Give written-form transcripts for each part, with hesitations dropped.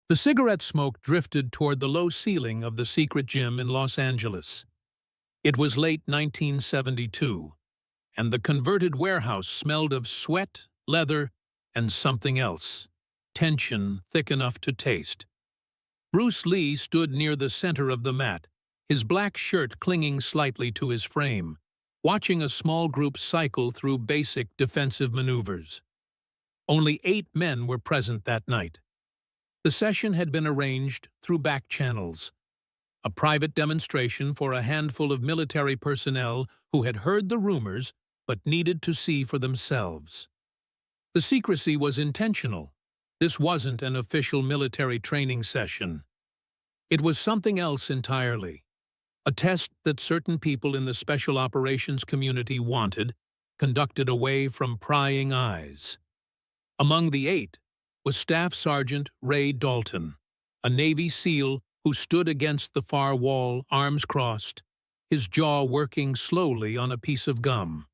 The cigarette smoke drifted toward the low ceiling of the secret gym in Los Angeles. It was late 1972, and the converted warehouse smelled of sweat, leather, and something else, tension thick enough to taste. Bruce Lee stood near the center of the mat, his black shirt clinging slightly to his frame, watching a small group cycle through basic defensive maneuvers. Only 8 men were present that night. The session had been arranged through back channels, a private demonstration for a handful of military personnel who had heard the rumors but needed to see for themselves. The secrecy was intentional. This wasn't an official military training session. It was something else entirely. A test that certain people in the special operations community wanted, conducted away from prying eyes. Among the 8 was Staff Sergeant Ray Dalton, a Navy SEAL who stood against the far wall, arms crossed, his jaw working slowly on a piece of gum.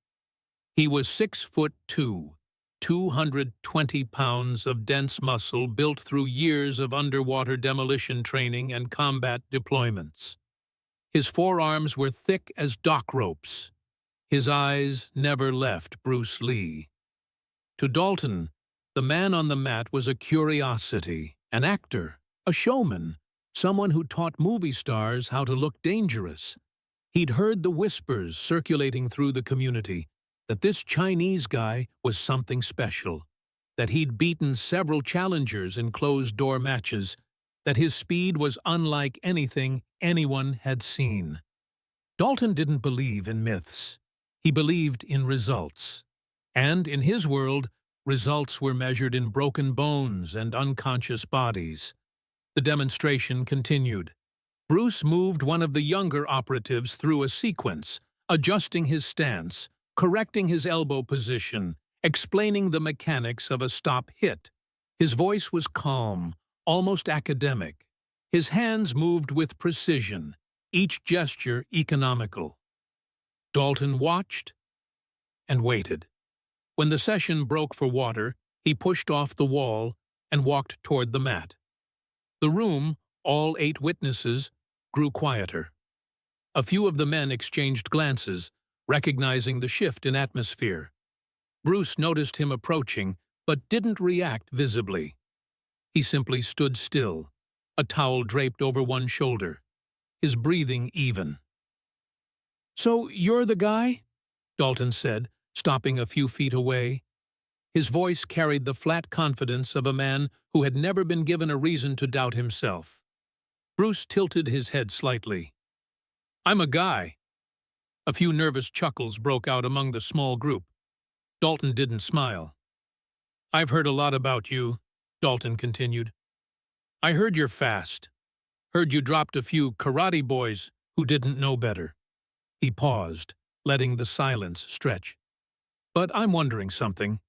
He was 6'2", 220 pounds of dense muscle built through years of underwater demolition training and combat deployments. His forearms were thick as dock ropes. His eyes never left Bruce Lee. To Dalton, the man on the mat was a curiosity, an actor, a showman, someone who taught movie stars how to look dangerous. He'd heard the whispers circulating through the community that this Chinese guy was something special, that he'd beaten several challengers in closed-door matches, that his speed was unlike anything anyone had seen. Dalton didn't believe in myths. He believed in results. And in his world, results were measured in broken bones and unconscious bodies. The demonstration continued. Bruce moved one of the younger operatives through a sequence, adjusting his stance, correcting his elbow position, explaining the mechanics of a stop hit. His voice was calm, almost academic. His hands moved with precision, each gesture economical. Dalton watched and waited. When the session broke for water, he pushed off the wall and walked toward the mat. The room, all 8 witnesses, grew quieter. A few of the men exchanged glances, recognizing the shift in atmosphere. Bruce noticed him approaching, but didn't react visibly. He simply stood still, a towel draped over one shoulder, his breathing even. "So you're the guy?" Dalton said, stopping a few feet away. His voice carried the flat confidence of a man who had never been given a reason to doubt himself. Bruce tilted his head slightly. "I'm a guy." A few nervous chuckles broke out among the small group. Dalton didn't smile. "I've heard a lot about you," Dalton continued. "I heard you're fast. Heard you dropped a few karate boys who didn't know better." He paused, letting the silence stretch. "But I'm wondering something."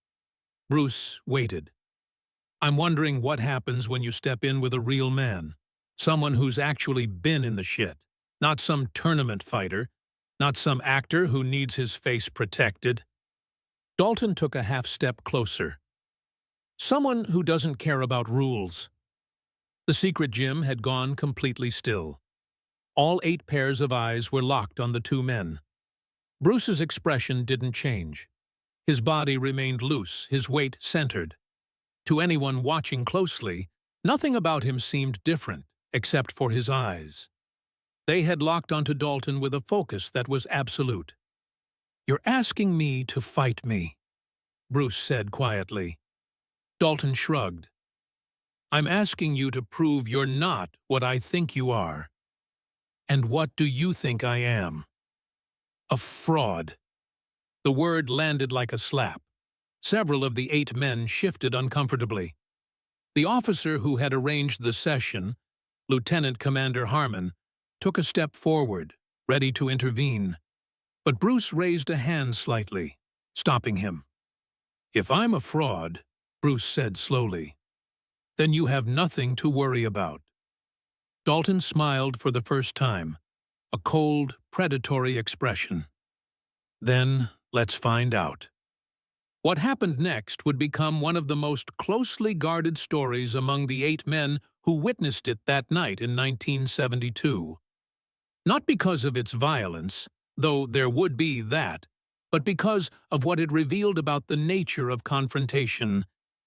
Bruce waited. "I'm wondering what happens when you step in with a real man, someone who's actually been in the shit, not some tournament fighter, not some actor who needs his face protected." Dalton took a half-step closer. "Someone who doesn't care about rules." The secret gym had gone completely still. All 8 pairs of eyes were locked on the 2 men. Bruce's expression didn't change. His body remained loose, his weight centered. To anyone watching closely, nothing about him seemed different, except for his eyes. They had locked onto Dalton with a focus that was absolute. "You're asking me to fight me," Bruce said quietly. Dalton shrugged. "I'm asking you to prove you're not what I think you are." "And what do you think I am?" "A fraud." The word landed like a slap. Several of the 8 men shifted uncomfortably. The officer who had arranged the session, Lieutenant Commander Harmon, took a step forward, ready to intervene. But Bruce raised a hand slightly, stopping him. "If I'm a fraud," Bruce said slowly, "then you have nothing to worry about." Dalton smiled for the first time, a cold, predatory expression. "Then let's find out." What happened next would become one of the most closely guarded stories among the 8 men who witnessed it that night in 1972. Not because of its violence, though there would be that, but because of what it revealed about the nature of confrontation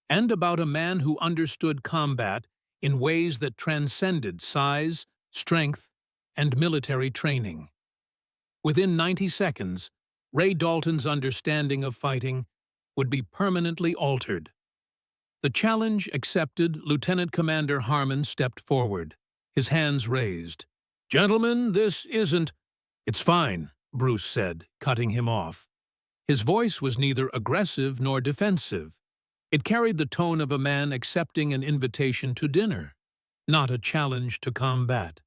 and about a man who understood combat in ways that transcended size, strength, and military training. Within 90 seconds, Ray Dalton's understanding of fighting would be permanently altered. The challenge accepted, Lieutenant Commander Harmon stepped forward, his hands raised. "Gentlemen, this isn't—" "It's fine," Bruce said, cutting him off. His voice was neither aggressive nor defensive. It carried the tone of a man accepting an invitation to dinner, not a challenge to combat.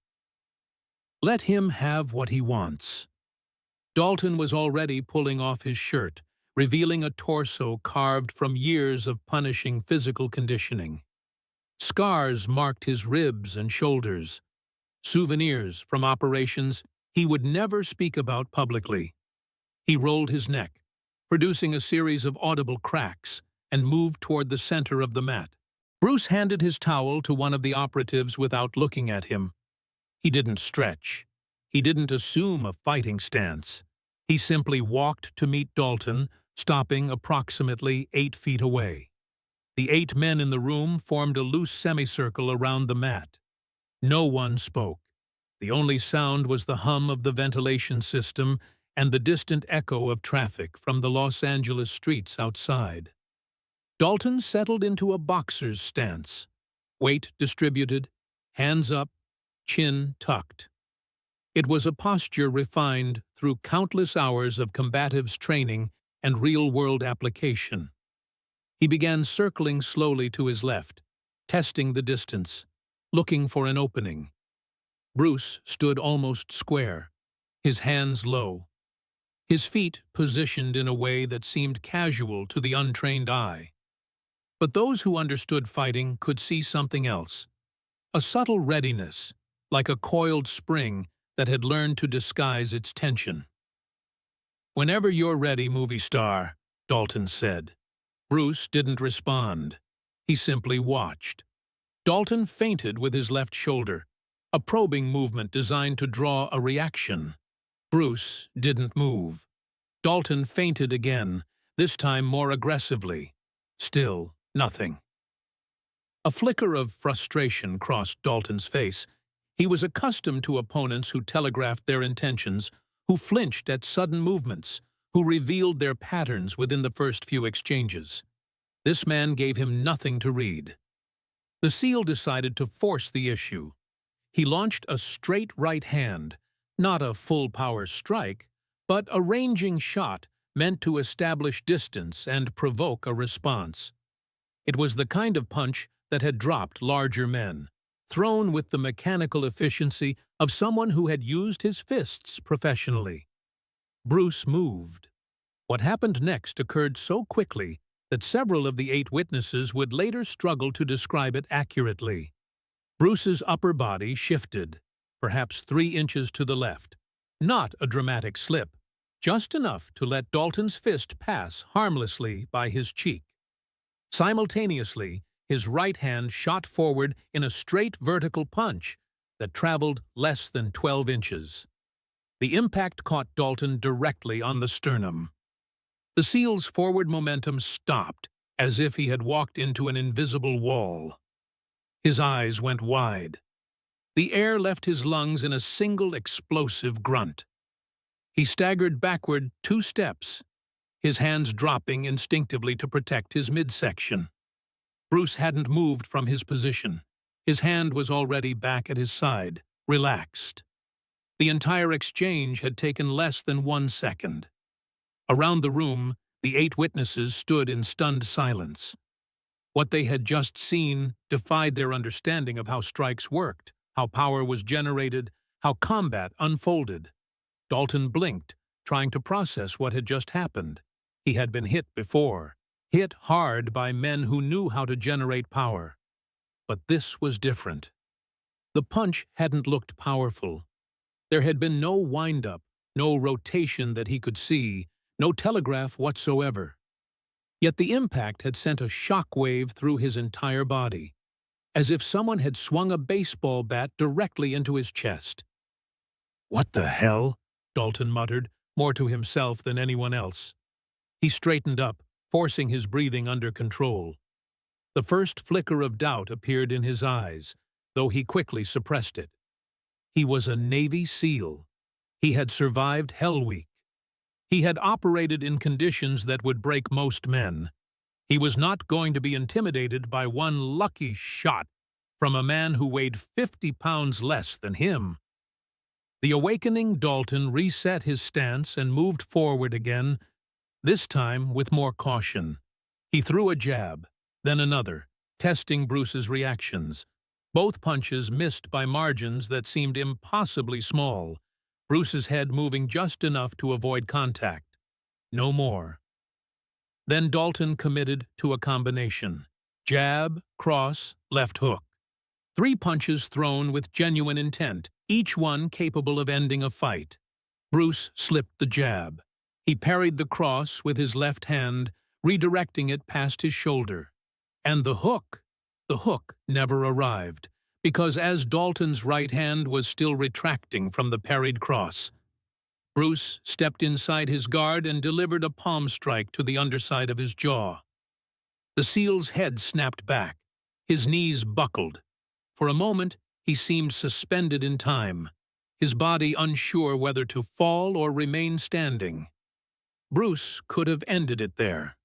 Let him have what he wants. Dalton was already pulling off his shirt, revealing a torso carved from years of punishing physical conditioning. Scars marked his ribs and shoulders, souvenirs from operations he would never speak about publicly. He rolled his neck, producing a series of audible cracks, and moved toward the center of the mat. Bruce handed his towel to one of the operatives without looking at him. He didn't stretch. He didn't assume a fighting stance. He simply walked to meet Dalton, stopping approximately 8 feet away. The 8 men in the room formed a loose semicircle around the mat. No one spoke. The only sound was the hum of the ventilation system and the distant echo of traffic from the Los Angeles streets outside. Dalton settled into a boxer's stance, weight distributed, hands up, chin tucked. It was a posture refined through countless hours of combatives training and real-world application. He began circling slowly to his left, testing the distance, looking for an opening. Bruce stood almost square, his hands low, his feet positioned in a way that seemed casual to the untrained eye. But those who understood fighting could see something else, a subtle readiness, like a coiled spring that had learned to disguise its tension. "Whenever you're ready, movie star," Dalton said. Bruce didn't respond. He simply watched. Dalton feinted with his left shoulder, a probing movement designed to draw a reaction. Bruce didn't move. Dalton feinted again, this time more aggressively. Still nothing. A flicker of frustration crossed Dalton's face. He was accustomed to opponents who telegraphed their intentions, who flinched at sudden movements, who revealed their patterns within the first few exchanges. This man gave him nothing to read. The SEAL decided to force the issue. He launched a straight right hand, not a full-power strike, but a ranging shot meant to establish distance and provoke a response. It was the kind of punch that had dropped larger men, thrown with the mechanical efficiency of someone who had used his fists professionally. Bruce moved. What happened next occurred so quickly that several of the 8 witnesses would later struggle to describe it accurately. Bruce's upper body shifted, perhaps 3 inches to the left. Not a dramatic slip, just enough to let Dalton's fist pass harmlessly by his cheek. Simultaneously, his right hand shot forward in a straight vertical punch that traveled less than 12 inches. The impact caught Dalton directly on the sternum. The SEAL's forward momentum stopped, as if he had walked into an invisible wall. His eyes went wide. The air left his lungs in a single explosive grunt. He staggered backward 2 steps, his hands dropping instinctively to protect his midsection. Bruce hadn't moved from his position. His hand was already back at his side, relaxed. The entire exchange had taken less than 1 second. Around the room, the 8 witnesses stood in stunned silence. What they had just seen defied their understanding of how strikes worked, how power was generated, how combat unfolded. Dalton blinked, trying to process what had just happened. He had been hit before, hit hard by men who knew how to generate power. But this was different. The punch hadn't looked powerful. There had been no wind-up, no rotation that he could see, no telegraph whatsoever. Yet the impact had sent a shock wave through his entire body. as if someone had swung a baseball bat directly into his chest. "What the hell?" Dalton muttered, more to himself than anyone else. He straightened up, forcing his breathing under control. The first flicker of doubt appeared in his eyes, though he quickly suppressed it. He was a Navy SEAL. He had survived Hell Week. He had operated in conditions that would break most men. He was not going to be intimidated by one lucky shot from a man who weighed 50 pounds less than him. The awakening Dalton reset his stance and moved forward again, this time with more caution. He threw a jab, then another, testing Bruce's reactions. Both punches missed by margins that seemed impossibly small, Bruce's head moving just enough to avoid contact. No more. Then Dalton committed to a combination. Jab, cross, left hook. 3 punches thrown with genuine intent, each one capable of ending a fight. Bruce slipped the jab. He parried the cross with his left hand, redirecting it past his shoulder. And the hook never arrived, because as Dalton's right hand was still retracting from the parried cross, Bruce stepped inside his guard and delivered a palm strike to the underside of his jaw. The SEAL's head snapped back. His knees buckled. For a moment, he seemed suspended in time, his body unsure whether to fall or remain standing. Bruce could have ended it there.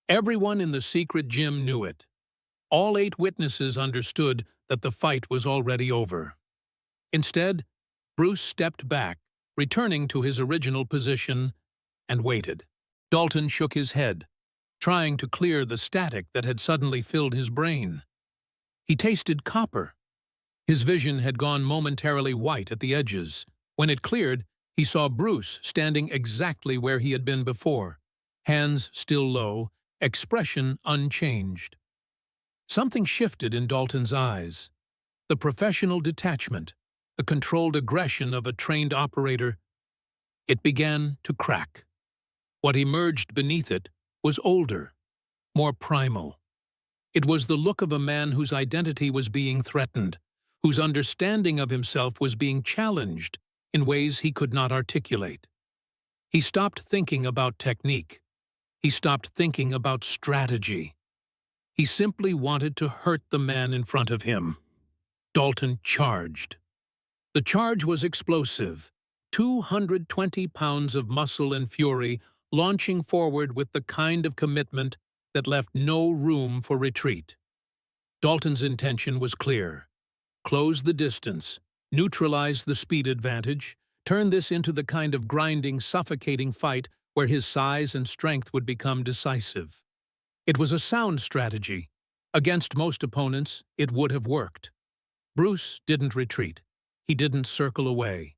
Everyone in the secret gym knew it. All 8 witnesses understood that the fight was already over. Instead, Bruce stepped back, returning to his original position, and waited. Dalton shook his head, trying to clear the static that had suddenly filled his brain. He tasted copper. His vision had gone momentarily white at the edges. When it cleared, he saw Bruce standing exactly where he had been before, hands still low, expression unchanged. Something shifted in Dalton's eyes. The professional detachment, the controlled aggression of a trained operator. It began to crack. What emerged beneath it was older, more primal. It was the look of a man whose identity was being threatened, whose understanding of himself was being challenged in ways he could not articulate. He stopped thinking about technique. He stopped thinking about strategy. He simply wanted to hurt the man in front of him. Dalton charged. The charge was explosive, 220 pounds of muscle and fury launching forward with the kind of commitment that left no room for retreat. Dalton's intention was clear. Close the distance, neutralize the speed advantage, turn this into the kind of grinding, suffocating fight where his size and strength would become decisive. It was a sound strategy. Against most opponents, it would have worked. Bruce didn't retreat. He didn't circle away.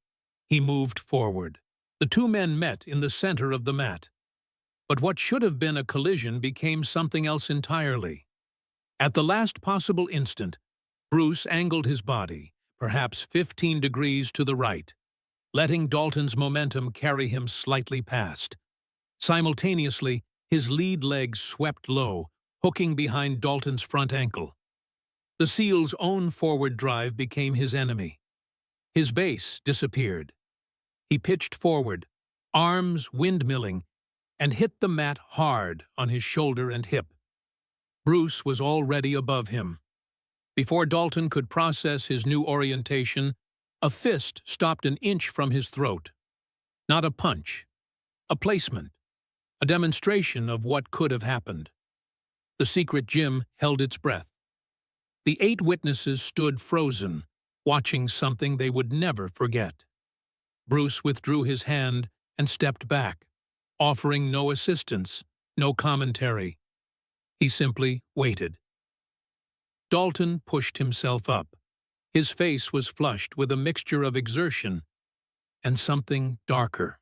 He moved forward. The 2 men met in the center of the mat. But what should have been a collision became something else entirely. At the last possible instant, Bruce angled his body, perhaps 15 degrees to the right, letting Dalton's momentum carry him slightly past. Simultaneously, his lead leg swept low, hooking behind Dalton's front ankle. The SEAL's own forward drive became his enemy. His base disappeared. He pitched forward, arms windmilling, and hit the mat hard on his shoulder and hip. Bruce was already above him. Before Dalton could process his new orientation, a fist stopped an inch from his throat. Not a punch, a placement, a demonstration of what could have happened. The secret gym held its breath. The 8 witnesses stood frozen, watching something they would never forget. Bruce withdrew his hand and stepped back, offering no assistance, no commentary. He simply waited. Dalton pushed himself up. His face was flushed with a mixture of exertion and something darker.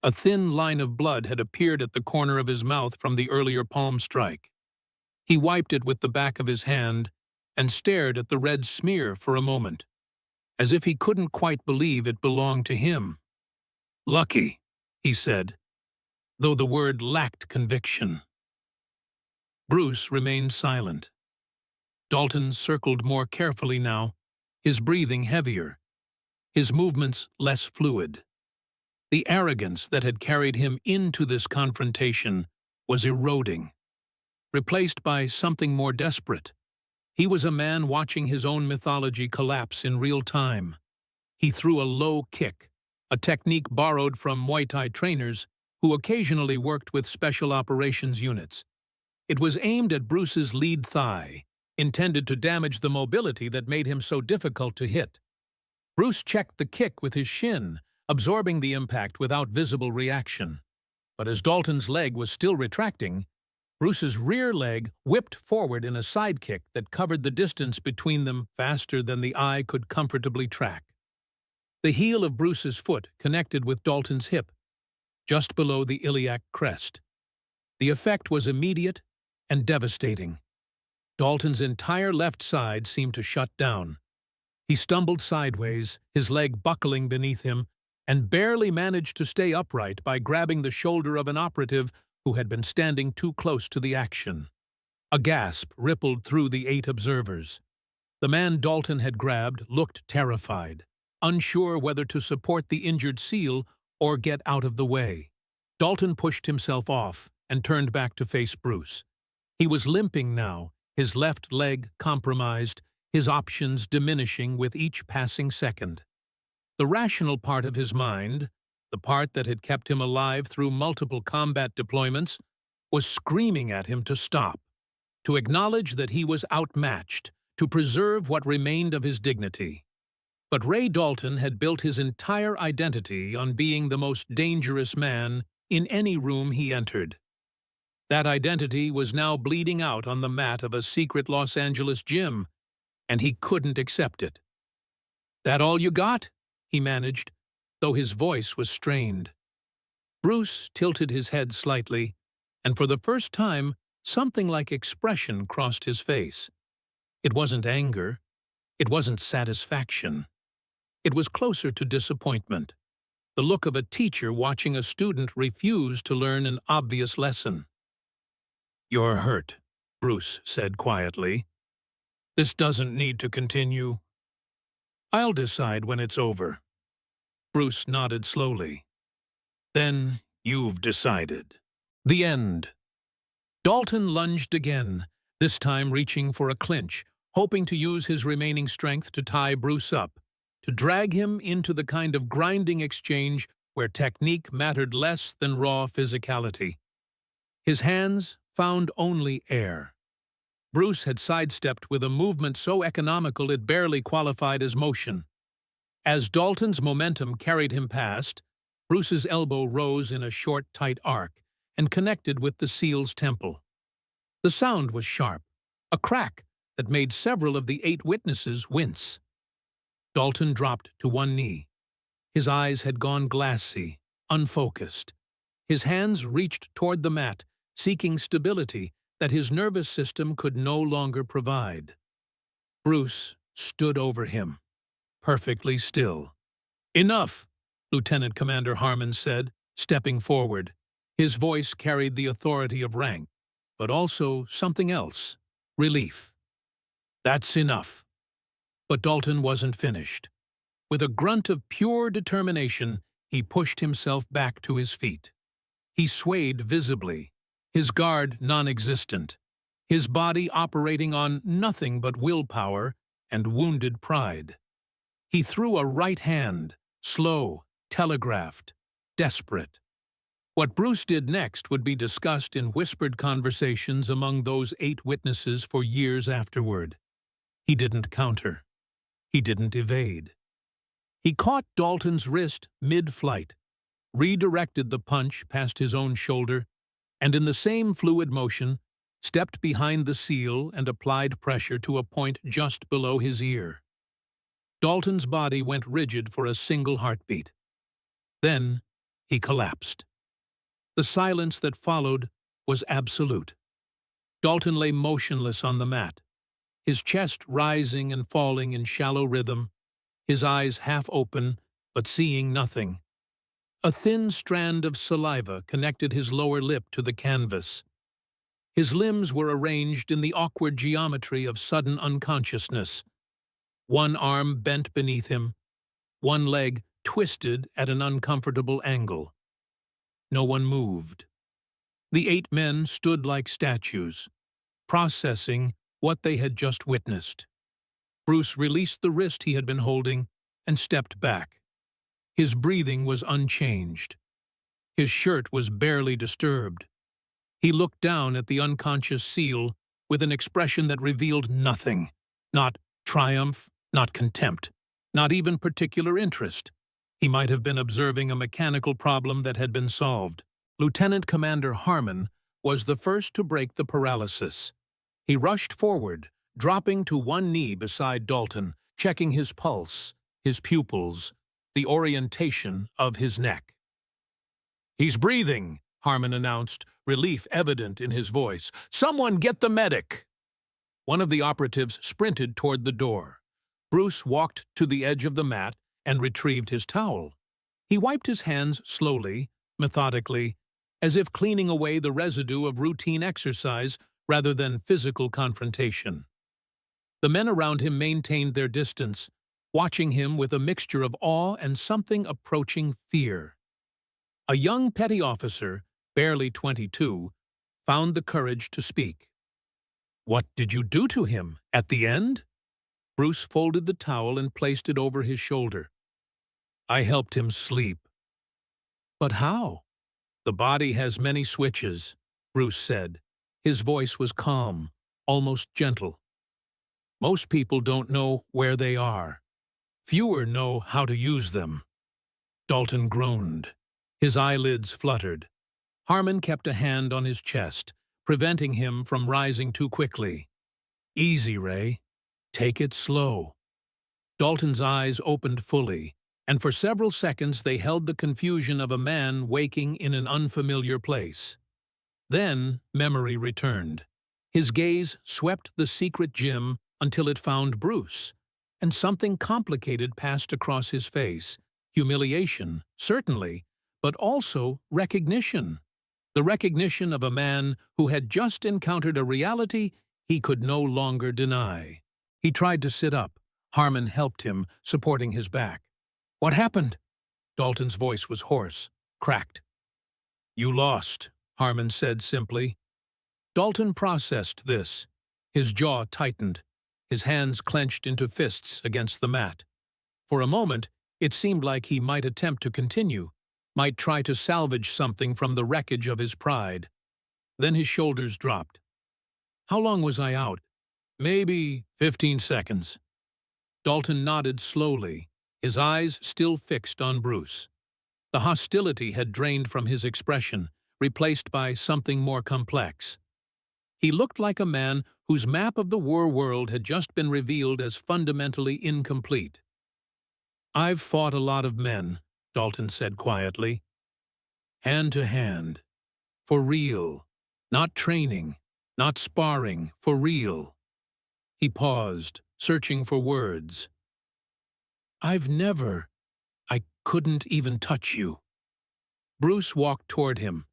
A thin line of blood had appeared at the corner of his mouth from the earlier palm strike. He wiped it with the back of his hand and stared at the red smear for a moment, as if he couldn't quite believe it belonged to him. "Lucky," he said, though the word lacked conviction. Bruce remained silent. Dalton circled more carefully now, his breathing heavier, his movements less fluid. The arrogance that had carried him into this confrontation was eroding, replaced by something more desperate. He was a man watching his own mythology collapse in real time. He threw a low kick, a technique borrowed from Muay Thai trainers who occasionally worked with special operations units. It was aimed at Bruce's lead thigh, intended to damage the mobility that made him so difficult to hit. Bruce checked the kick with his shin, absorbing the impact without visible reaction. But as Dalton's leg was still retracting, Bruce's rear leg whipped forward in a sidekick that covered the distance between them faster than the eye could comfortably track. The heel of Bruce's foot connected with Dalton's hip, just below the iliac crest. The effect was immediate and devastating. Dalton's entire left side seemed to shut down. He stumbled sideways, his leg buckling beneath him, and barely managed to stay upright by grabbing the shoulder of an operative who had been standing too close to the action. A gasp rippled through the 8 observers. The man Dalton had grabbed looked terrified, unsure whether to support the injured SEAL or get out of the way. Dalton pushed himself off and turned back to face Bruce. He was limping now, his left leg compromised, his options diminishing with each passing second. The rational part of his mind, the part that had kept him alive through multiple combat deployments, was screaming at him to stop, to acknowledge that he was outmatched, to preserve what remained of his dignity. But Ray Dalton had built his entire identity on being the most dangerous man in any room he entered. That identity was now bleeding out on the mat of a secret Los Angeles gym, and he couldn't accept it. "That all you got?" he managed, though his voice was strained. Bruce tilted his head slightly, and for the first time, something like expression crossed his face. It wasn't anger. It wasn't satisfaction. It was closer to disappointment, the look of a teacher watching a student refuse to learn an obvious lesson. "You're hurt," Bruce said quietly. "This doesn't need to continue." "I'll decide when it's over." Bruce nodded slowly. "Then you've decided." The end. Dalton lunged again, this time reaching for a clinch, hoping to use his remaining strength to tie Bruce up, to drag him into the kind of grinding exchange where technique mattered less than raw physicality. His hands found only air. Bruce had sidestepped with a movement so economical it barely qualified as motion. As Dalton's momentum carried him past, Bruce's elbow rose in a short, tight arc and connected with the SEAL's temple. The sound was sharp, a crack that made several of the 8 witnesses wince. Dalton dropped to one knee. His eyes had gone glassy, unfocused. His hands reached toward the mat, seeking stability that his nervous system could no longer provide. Bruce stood over him, perfectly still. "Enough," Lieutenant Commander Harmon said, stepping forward. His voice carried the authority of rank, but also something else, relief. "That's enough." But Dalton wasn't finished. With a grunt of pure determination, he pushed himself back to his feet. He swayed visibly, his guard non-existent, his body operating on nothing but willpower and wounded pride. He threw a right hand, slow, telegraphed, desperate. What Bruce did next would be discussed in whispered conversations among those 8 witnesses for years afterward. He didn't counter. He didn't evade. He caught Dalton's wrist mid-flight, redirected the punch past his own shoulder, and in the same fluid motion, stepped behind the SEAL and applied pressure to a point just below his ear. Dalton's body went rigid for a single heartbeat. Then he collapsed. The silence that followed was absolute. Dalton lay motionless on the mat, his chest rising and falling in shallow rhythm, his eyes half open but seeing nothing. A thin strand of saliva connected his lower lip to the canvas. His limbs were arranged in the awkward geometry of sudden unconsciousness. One arm bent beneath him, one leg twisted at an uncomfortable angle. No one moved. The 8 men stood like statues, processing what they had just witnessed. Bruce released the wrist he had been holding and stepped back. His breathing was unchanged. His shirt was barely disturbed. He looked down at the unconscious seal with an expression that revealed nothing. Not triumph, not contempt, not even particular interest. He might have been observing a mechanical problem that had been solved. Lieutenant Commander Harmon was the first to break the paralysis. He rushed forward, dropping to one knee beside Dalton, checking his pulse, his pupils, the orientation of his neck. "He's breathing," Harmon announced, relief evident in his voice. "Someone get the medic!" One of the operatives sprinted toward the door. Bruce walked to the edge of the mat and retrieved his towel. He wiped his hands slowly, methodically, as if cleaning away the residue of routine exercise rather than physical confrontation. The men around him maintained their distance, watching him with a mixture of awe and something approaching fear. A young petty officer, barely 22, found the courage to speak. "What did you do to him, at the end?" Bruce folded the towel and placed it over his shoulder. "I helped him sleep." "But how?" "The body has many switches," Bruce said. His voice was calm, almost gentle. "Most people don't know where they are. Fewer know how to use them." Dalton groaned. His eyelids fluttered. Harmon kept a hand on his chest, preventing him from rising too quickly. "Easy, Ray. Take it slow." Dalton's eyes opened fully, and for several seconds they held the confusion of a man waking in an unfamiliar place. Then memory returned. His gaze swept the secret gym until it found Bruce, and something complicated passed across his face. Humiliation, certainly, but also recognition. The recognition of a man who had just encountered a reality he could no longer deny. He tried to sit up. Harmon helped him, supporting his back. "What happened?" Dalton's voice was hoarse, cracked. "You lost," Harmon said simply. Dalton processed this. His jaw tightened. His hands clenched into fists against the mat. For a moment, it seemed like he might attempt to continue, might try to salvage something from the wreckage of his pride. Then his shoulders dropped. "How long was I out?" "Maybe 15 seconds. Dalton nodded slowly, his eyes still fixed on Bruce. The hostility had drained from his expression, replaced by something more complex. He looked like a man whose map of the world had just been revealed as fundamentally incomplete. "I've fought a lot of men," Dalton said quietly. "Hand to hand. For real. Not training. Not sparring. For real." He paused, searching for words. I couldn't even touch you." Bruce walked toward him.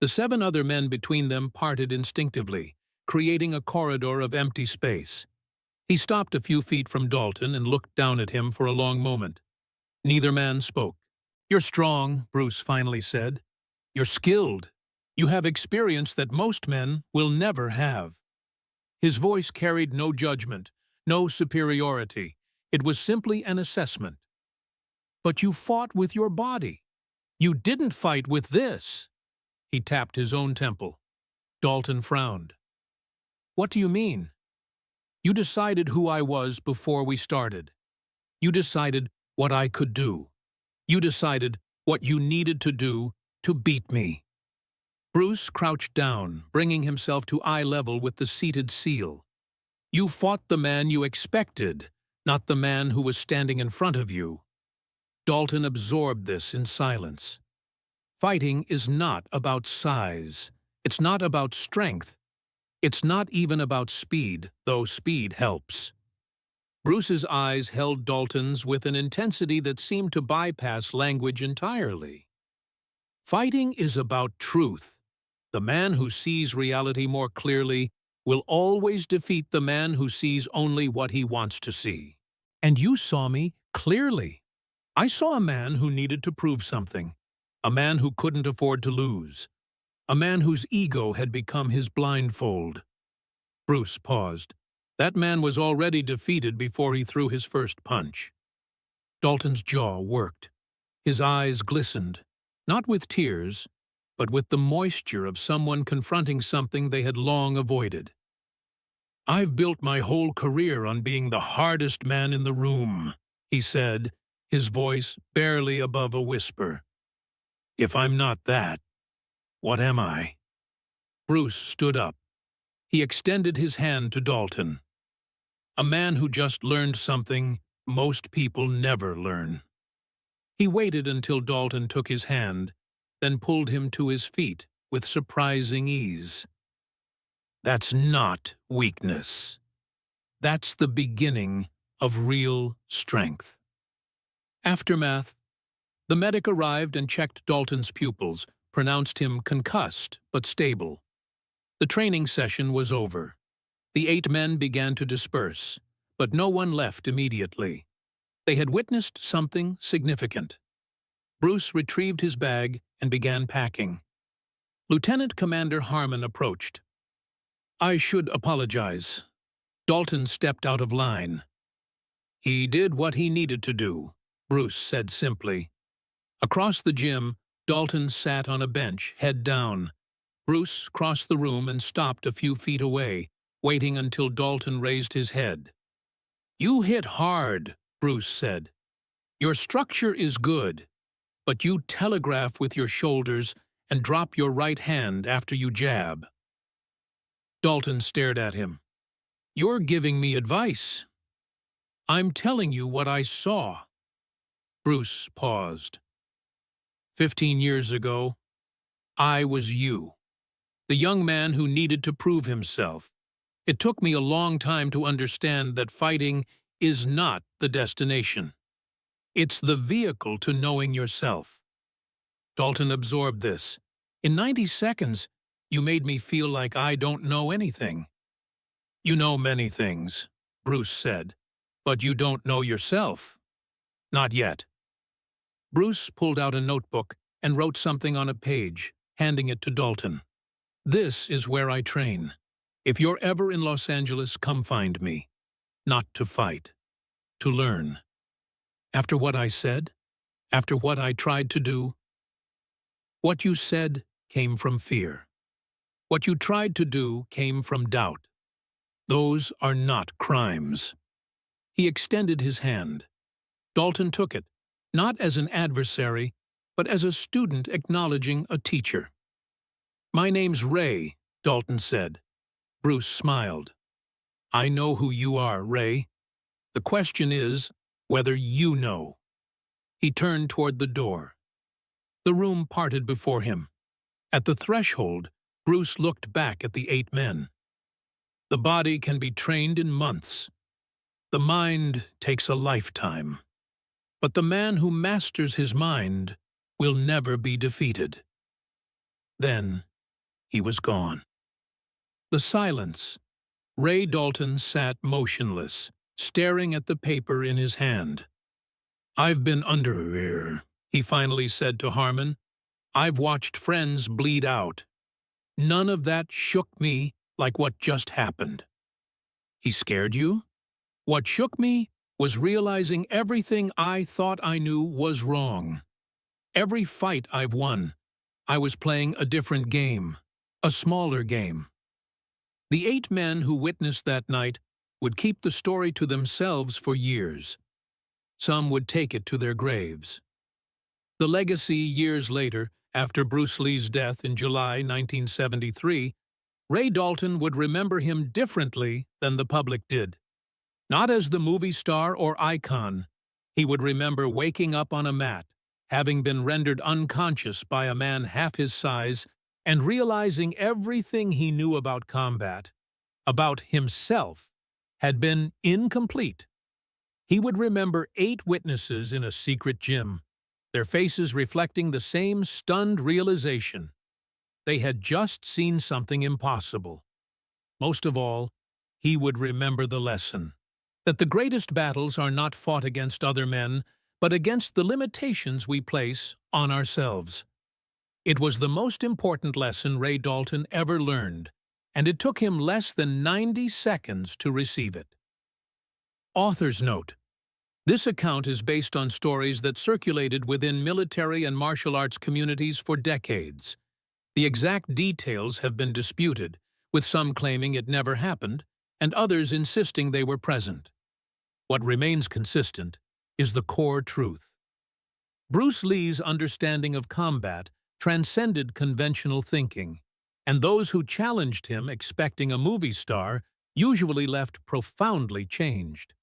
The 7 other men between them parted instinctively, creating a corridor of empty space. He stopped a few feet from Dalton and looked down at him for a long moment. Neither man spoke. "You're strong," Bruce finally said. "You're skilled. You have experience that most men will never have." His voice carried no judgment, no superiority. It was simply an assessment. "But you fought with your body. You didn't fight with this." He tapped his own temple. Dalton frowned. "What do you mean?" "You decided who I was before we started. You decided what I could do. You decided what you needed to do to beat me." Bruce crouched down, bringing himself to eye level with the seated seal. "You fought the man you expected, not the man who was standing in front of you." Dalton absorbed this in silence. Fighting is not about size. It's not about strength. It's not even about speed, though speed helps. Bruce's eyes held Dalton's with an intensity that seemed to bypass language entirely. Fighting is about truth. The man who sees reality more clearly will always defeat the man who sees only what he wants to see. And you saw me clearly. I saw a man who needed to prove something, a man who couldn't afford to lose, a man whose ego had become his blindfold. Bruce paused. That man was already defeated before he threw his first punch. Dalton's jaw worked. His eyes glistened, not with tears, but with the moisture of someone confronting something they had long avoided. "I've built my whole career on being the hardest man in the room," he said, his voice barely above a whisper. "If I'm not that, what am I?" Bruce stood up. He extended his hand to Dalton. A man who just learned something most people never learn. He waited until Dalton took his hand, then pulled him to his feet with surprising ease. "That's not weakness. That's the beginning of real strength." Aftermath. The medic arrived and checked Dalton's pupils, pronounced him concussed but stable. The training session was over. The 8 men began to disperse, but no one left immediately. They had witnessed something significant. Bruce retrieved his bag and began packing. Lieutenant Commander Harmon approached. "I should apologize." Dalton stepped out of line. "He did what he needed to do," Bruce said simply. Across the gym, Dalton sat on a bench, head down. Bruce crossed the room and stopped a few feet away, waiting until Dalton raised his head. "You hit hard," Bruce said. "Your structure is good, but you telegraph with your shoulders and drop your right hand after you jab." Dalton stared at him. "You're giving me advice." "I'm telling you what I saw." Bruce paused. 15 years ago, I was you, the young man who needed to prove himself. It took me a long time to understand that fighting is not the destination. It's the vehicle to knowing yourself. Dalton absorbed this. "In 90 seconds, you made me feel like I don't know anything." "You know many things," Bruce said, "but you don't know yourself. Not yet." Bruce pulled out a notebook and wrote something on a page, handing it to Dalton. "This is where I train. If you're ever in Los Angeles, come find me. Not to fight, to learn." After what I said, after what I tried to do, what you said came from fear. What you tried to do came from doubt. Those are not crimes. He extended his hand. Dalton took it, not as an adversary, but as a student acknowledging a teacher. "My name's Ray," Dalton said. Bruce smiled. "I know who you are, Ray. The question is whether you know." He turned toward the door. The room parted before him. At the threshold, Bruce looked back at the 8 men. The body can be trained in months. The mind takes a lifetime. But the man who masters his mind will never be defeated. Then he was gone. The silence. Ray Dalton sat motionless, staring at the paper in his hand. "I've been under here," he finally said to Harmon. "I've watched friends bleed out. None of that shook me like what just happened." "He scared you?" "What shook me was realizing everything I thought I knew was wrong. Every fight I've won, I was playing a different game, a smaller game." The 8 men who witnessed that night would keep the story to themselves for years. Some would take it to their graves. The legacy years later, after Bruce Lee's death in July 1973, Ray Dalton would remember him differently than the public did. Not as the movie star or icon. He would remember waking up on a mat, having been rendered unconscious by a man half his size, and realizing everything he knew about combat, about himself, had been incomplete. He would remember 8 witnesses in a secret gym, their faces reflecting the same stunned realization. they had just seen something impossible. Most of all, he would remember the lesson that the greatest battles are not fought against other men, but against the limitations we place on ourselves. It was the most important lesson Ray Dalton ever learned, and it took him less than 90 seconds to receive it. Author's note: this account is based on stories that circulated within military and martial arts communities for decades. The exact details have been disputed, with some claiming it never happened, and others insisting they were present. What remains consistent is the core truth. Bruce Lee's understanding of combat transcended conventional thinking, and those who challenged him expecting a movie star usually left profoundly changed.